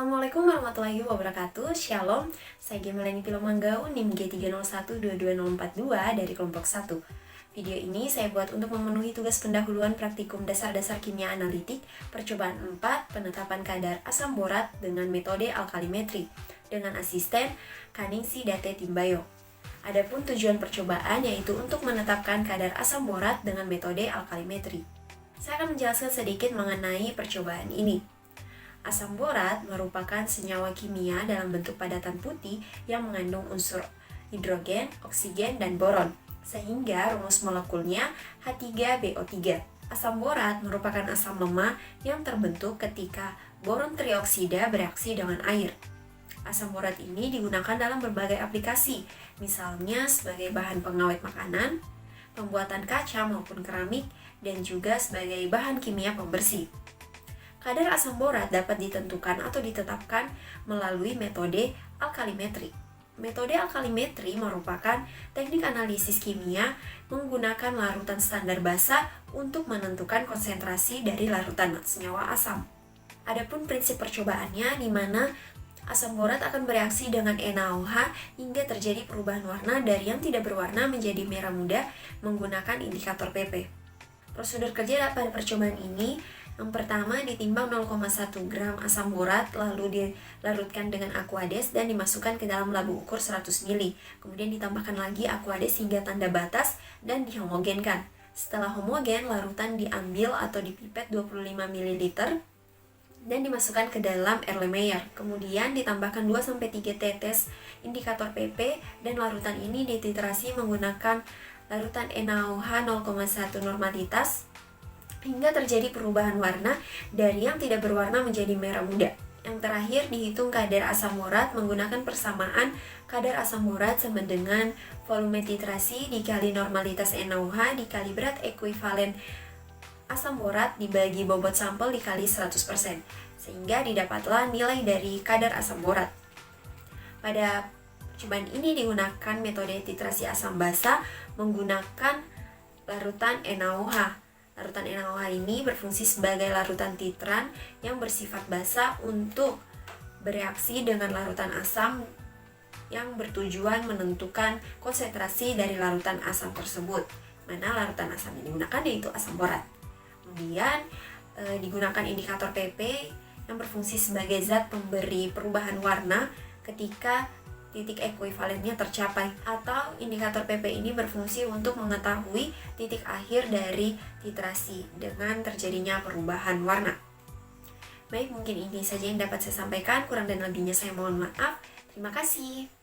Assalamualaikum warahmatullahi wabarakatuh. Shalom, saya Gemelani Pilomanggau, NIM G301222042 dari kelompok 1. Video ini saya buat untuk memenuhi tugas pendahuluan praktikum dasar-dasar kimia analitik percobaan 4 penetapan kadar asam borat dengan metode alkalimetri dengan asisten Kaningsi Date Timbayo. Adapun tujuan percobaan yaitu untuk menetapkan kadar asam borat dengan metode alkalimetri. Saya akan menjelaskan sedikit mengenai percobaan ini. Asam borat merupakan senyawa kimia dalam bentuk padatan putih yang mengandung unsur hidrogen, oksigen, dan boron, sehingga rumus molekulnya H3BO3. Asam borat merupakan asam lemah yang terbentuk ketika boron trioksida bereaksi dengan air. Asam borat ini digunakan dalam berbagai aplikasi, misalnya sebagai bahan pengawet makanan, pembuatan kaca maupun keramik, dan juga sebagai bahan kimia pembersih. Kadar asam borat dapat ditentukan atau ditetapkan melalui metode alkalimetri. Metode alkalimetri merupakan teknik analisis kimia menggunakan larutan standar basa untuk menentukan konsentrasi dari larutan senyawa asam. Adapun prinsip percobaannya di mana asam borat akan bereaksi dengan NaOH hingga terjadi perubahan warna dari yang tidak berwarna menjadi merah muda menggunakan indikator PP. Prosedur kerja pada percobaan ini, yang pertama ditimbang 0,1 gram asam borat lalu dilarutkan dengan aquades dan dimasukkan ke dalam labu ukur 100 ml. Kemudian ditambahkan lagi aquades hingga tanda batas dan dihomogenkan. Setelah homogen, larutan diambil atau dipipet 25 ml dan dimasukkan ke dalam Erlenmeyer. Kemudian ditambahkan 2-3 tetes indikator PP dan larutan ini dititrasi menggunakan larutan NaOH 0,1 normalitas hingga terjadi perubahan warna dari yang tidak berwarna menjadi merah muda. Yang terakhir dihitung kadar asam borat menggunakan persamaan kadar asam borat sama dengan volume titrasi dikali normalitas NaOH dikali berat ekuivalen asam borat dibagi bobot sampel dikali 100%, sehingga didapatlah nilai dari kadar asam borat. Pada percobaan ini digunakan metode titrasi asam basa menggunakan larutan NaOH. Larutan NaOH ini berfungsi sebagai larutan titran yang bersifat basa untuk bereaksi dengan larutan asam yang bertujuan menentukan konsentrasi dari larutan asam tersebut. Mana larutan asam yang digunakan yaitu asam borat. Kemudian digunakan indikator PP yang berfungsi sebagai zat pemberi perubahan warna ketika titik ekuivalennya tercapai, atau indikator PP ini berfungsi untuk mengetahui titik akhir dari titrasi dengan terjadinya perubahan warna. Baik, mungkin ini saja yang dapat saya sampaikan, kurang dan lebihnya saya mohon maaf. Terima kasih.